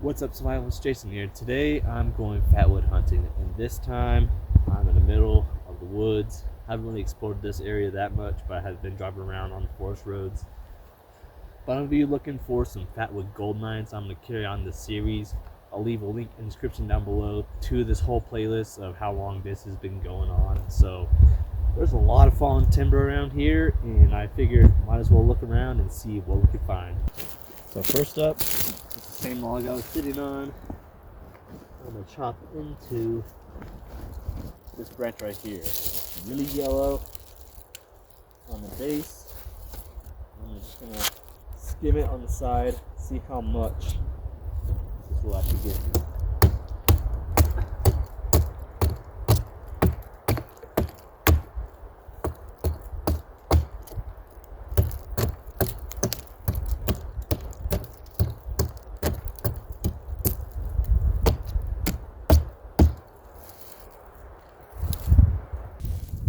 What's up, survivalist? Jason here. Today I'm going fatwood hunting, and this time I'm in the middle of the woods. I haven't really explored this area that much, but I have been driving around on the forest roads. But I'm going to be looking for some fatwood gold mines. I'm going to carry on this series. I'll leave a link in the description down below to this whole playlist of how long this has been going on. So there's a lot of fallen timber around here, and I figured might as well look around and see what we can find. So first up, it's the same log I was sitting on. I'm going to chop into this branch right here. It's really yellow on the base. I'm just going to skim it on the side, see how much this will actually give me.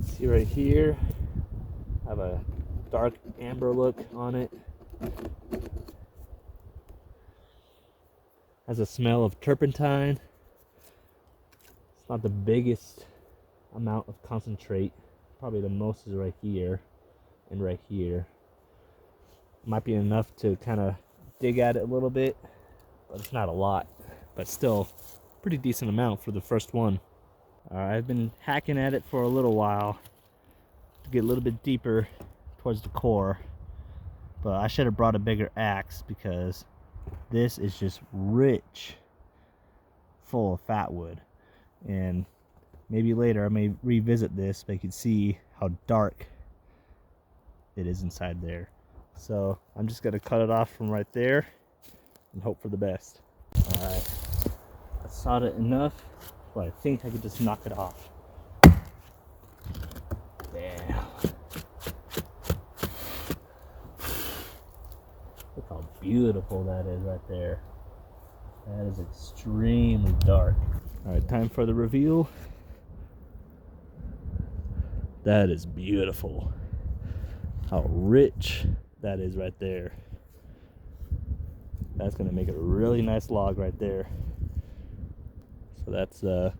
See right here, I have a dark amber look on it. Has a smell of turpentine. It's not the biggest amount of concentrate. Probably the most is right here and right here. Might be enough to kind of dig at it a little bit, but it's not a lot. But still, pretty decent amount for the first one. I've been hacking at it for a little while to get a little bit deeper towards the core, but I should have brought a bigger axe because this is just rich full of fatwood. And maybe later I may revisit this, but you can see how dark it is inside there. So I'm just gonna cut it off from right there and hope for the best. All right, I sawed it enough, but I think I could just knock it off. Damn. Look how beautiful that is right there. That is extremely dark. All right, time for the reveal. That is beautiful. How rich that is right there. That's gonna make a really nice log right there. So that's the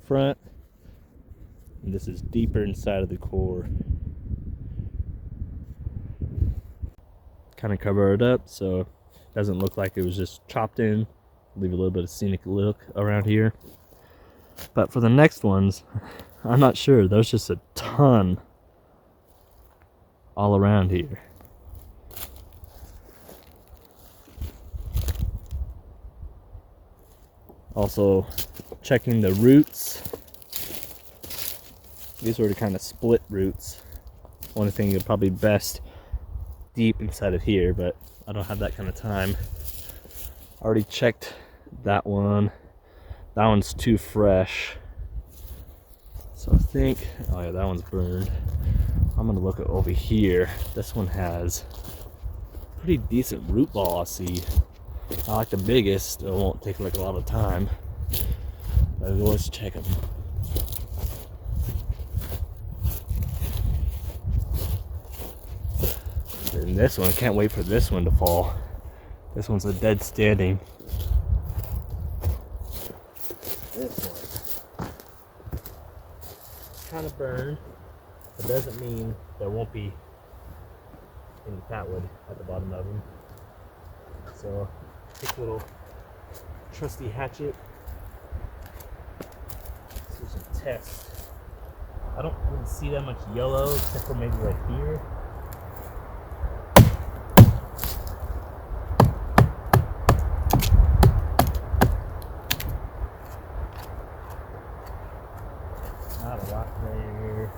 front, and this is deeper inside of the core. Kind of cover it up so it doesn't look like it was just chopped in. Leave a little bit of scenic look around here. But for the next ones, I'm not sure. There's just a ton all around here. Also checking the roots. These were the kind of split roots. Only thing is probably best deep inside of here, but I don't have that kind of time. I already checked that one. That one's too fresh. So I think, oh yeah, that one's burned. I'm gonna look at over here. This one has pretty decent root ball, I see. Not like the biggest, it won't take like a lot of time. But let's check them. And this one, I can't wait for this one to fall. This one's a dead standing. This one, kind of burned. It doesn't mean there won't be any fatwood at the bottom of them. So, take a little trusty hatchet. Let's do some tests. I don't really see that much yellow except for maybe right here. Not a lot there.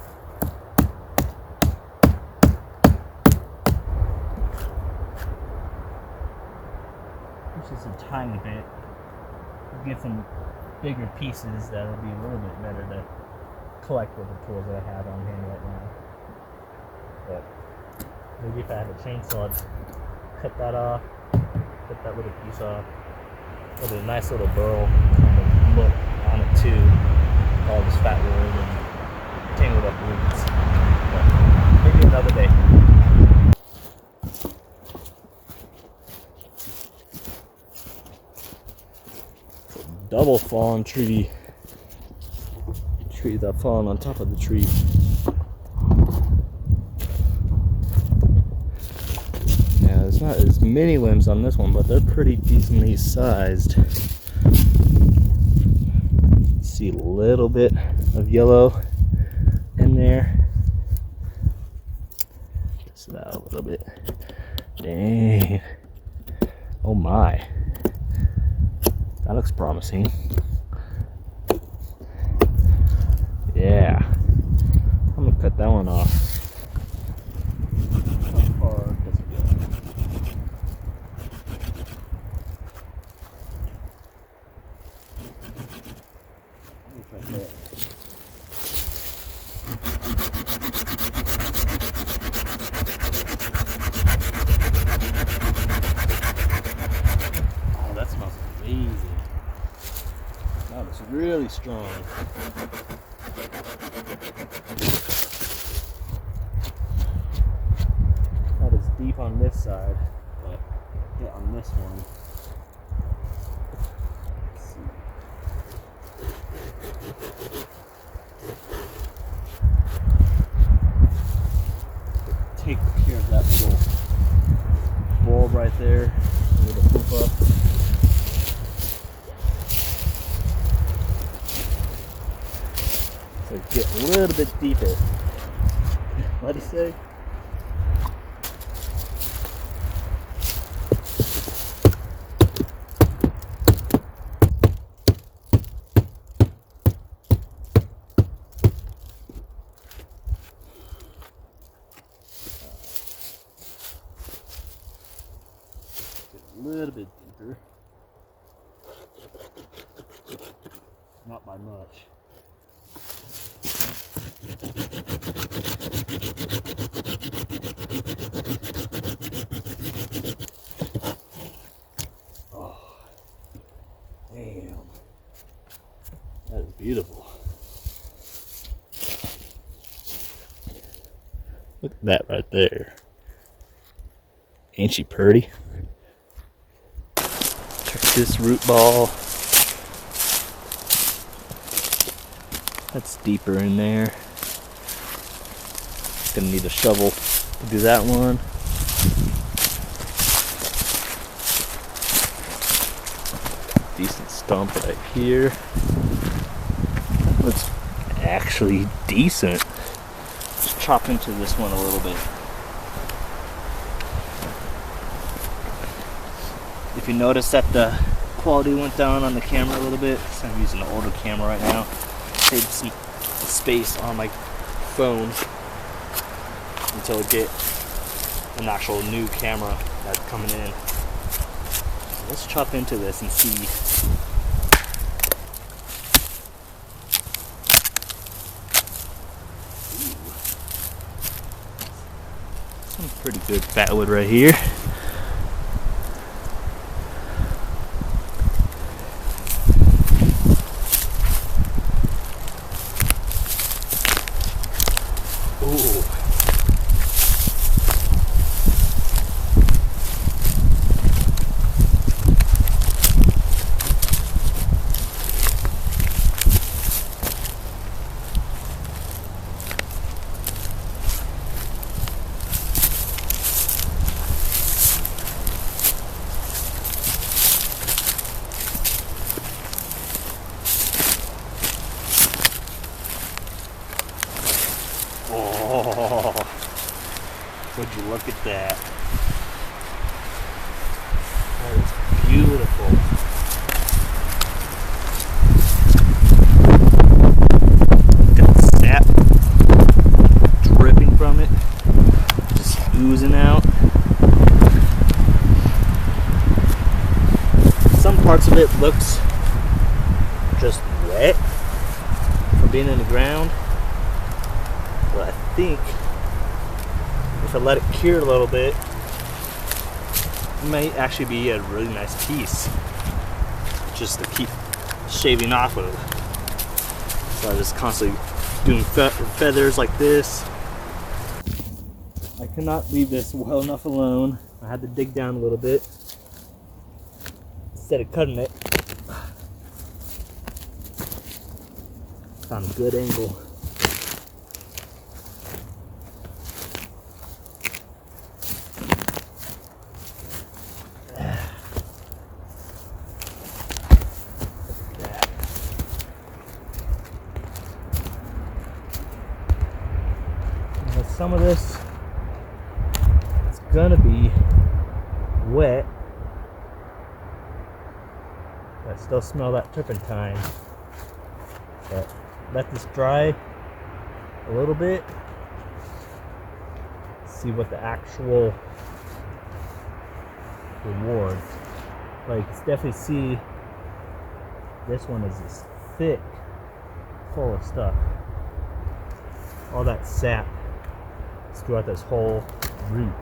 Just a tiny bit. We'll get some bigger pieces that'll be a little bit better to collect with the tools that I have on hand right now. But maybe if I had a chainsaw, I'd just cut that off, cut that little piece off. With a nice little burl kind of look on it too. All this fatwood and tangled up roots. But maybe another day. double fallen tree. Tree that fallen on top of the tree. Yeah, there's not as many limbs on this one, but they're pretty decently sized. See a little bit of yellow in there. Just that a little bit. Dang. Oh my. That looks promising. Yeah. I'm gonna cut that one off. How far does it go? Let me try that. Oh, that smells amazing. That looks really strong. That is deep on this side, but yeah, on this one. Let's see. Take care of that little bulb right there, a little poof up. So get a little bit deeper. What'd he say? A little bit deeper. Not by much. Oh, damn. That is beautiful. Look at that right there. Ain't she pretty? Check this root ball. That's deeper in there. Gonna need a shovel to do that one. Decent stump right here. That looks actually decent. Let's chop into this one a little bit. If you notice that the quality went down on the camera a little bit, so I'm using an older camera right now. Save some space on my phone until I get an actual new camera that's coming in. So let's chop into this and see. Ooh. Some pretty good fatwood right here. Oh, would you look at that? That is beautiful. Got the sap dripping from it, just oozing out. Some parts of it looks just wet from being in the ground. But I think if I let it cure a little bit, it might actually be a really nice piece just to keep shaving off of. So I just constantly doing feathers like this. I cannot leave this well enough alone. I had to dig down a little bit instead of cutting it. Found a good angle. Some of this is gonna be wet. I still smell that turpentine. But let this dry a little bit. See what the actual reward. Like, you can definitely see this one is just thick, full of stuff. All that sap is throughout this whole root.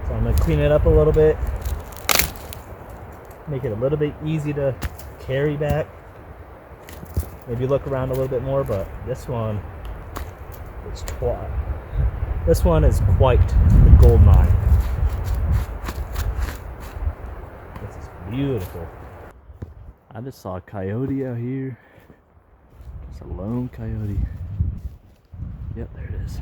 So I'm gonna clean it up a little bit, make it a little bit easy to carry back. Maybe look around a little bit more, but this one is quite the gold mine. This is beautiful. I just saw a coyote out here. Just a lone coyote. Yep, there it is.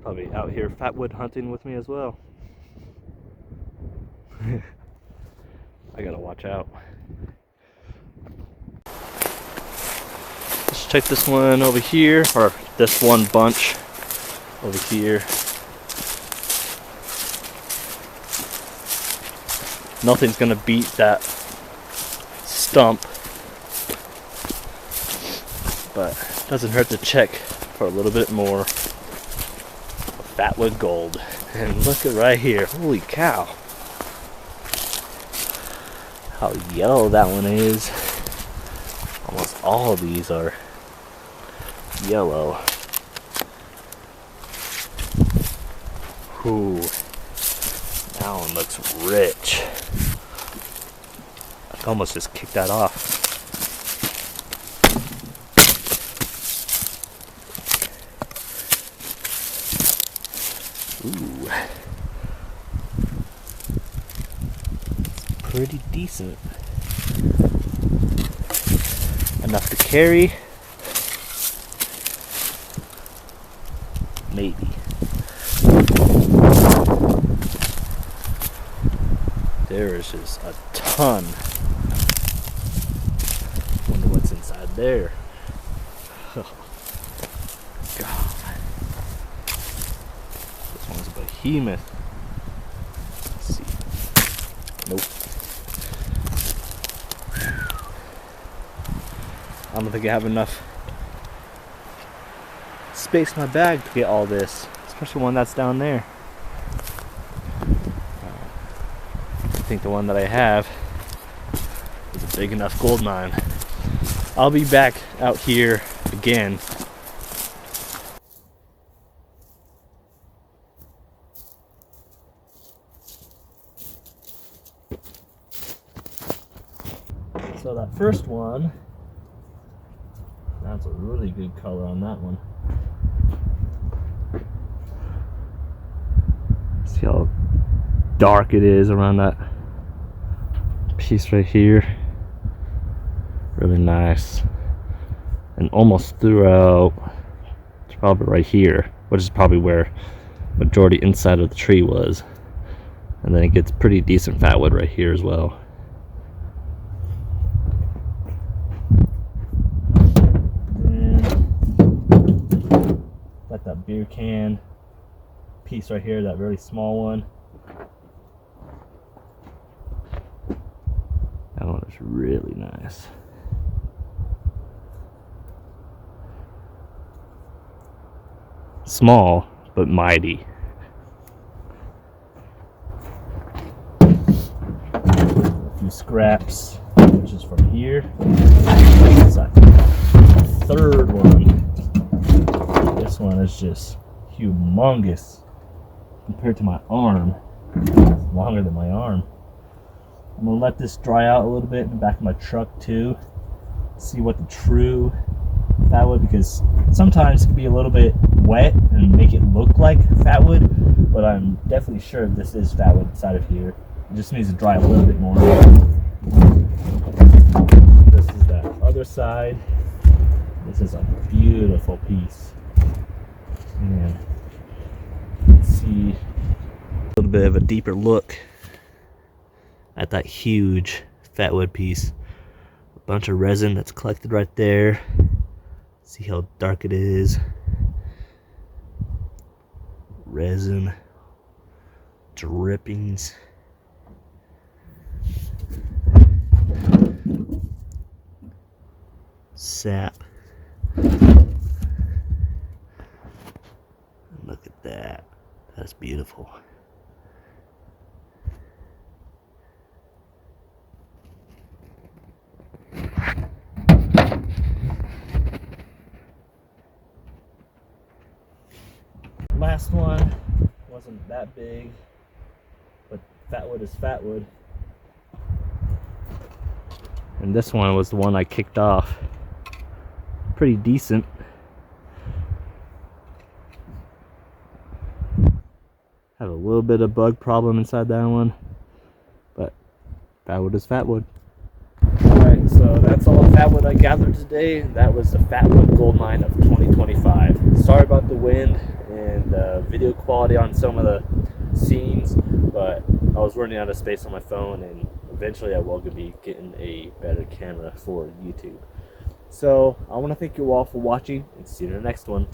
Probably out here fatwood hunting with me as well. I gotta watch out. Let's check this one over here, or this one bunch over here. Nothing's gonna beat that stump, but it doesn't hurt to check for a little bit more Fatwood gold. And look at right here, holy cow, how yellow that one is. Almost all of these are yellow. Ooh, that one looks rich. I can almost just kick that off. Ooh, pretty decent. Enough to carry, maybe. There is just a ton. Wonder what's inside there. Oh, God. This one's a behemoth. Let's see. Nope. I don't think I have enough space in my bag to get all this, especially one that's down there. I think the one that I have is a big enough gold mine. I'll be back out here again. So that first one, that's a really good color on that one. See how dark it is around that piece right here. Really nice. And almost throughout, it's probably right here, which is probably where majority inside of the tree was. And then it gets pretty decent fatwood right here as well. Got that beer can piece right here, that really small one. That one is really nice. Small, but mighty. A few scraps, which is from here. Third one. This one is just humongous compared to my arm. It's longer than my arm. I'm gonna let this dry out a little bit in the back of my truck too. See what the true fatwood, because sometimes it can be a little bit wet and make it look look like Fatwood, but I'm definitely sure this is Fatwood inside of here. It just needs to dry a little bit more. This is the other side. This is a beautiful piece. And let's see a little bit of a deeper look at that huge Fatwood piece. A bunch of resin that's collected right there. See how dark it is. Resin drippings. Sap. Look at that. That's beautiful. Last one wasn't that big, but Fatwood is Fatwood. And this one was the one I kicked off. Pretty decent. Have a little bit of bug problem inside that one, but Fatwood is Fatwood. Alright, so that's all the Fatwood I gathered today. That was the Fatwood Goldmine of 2025. Sorry about the wind and video quality on some of the scenes, but I was running out of space on my phone, and eventually I will be getting a better camera for YouTube. So I want to thank you all for watching, and see you in the next one.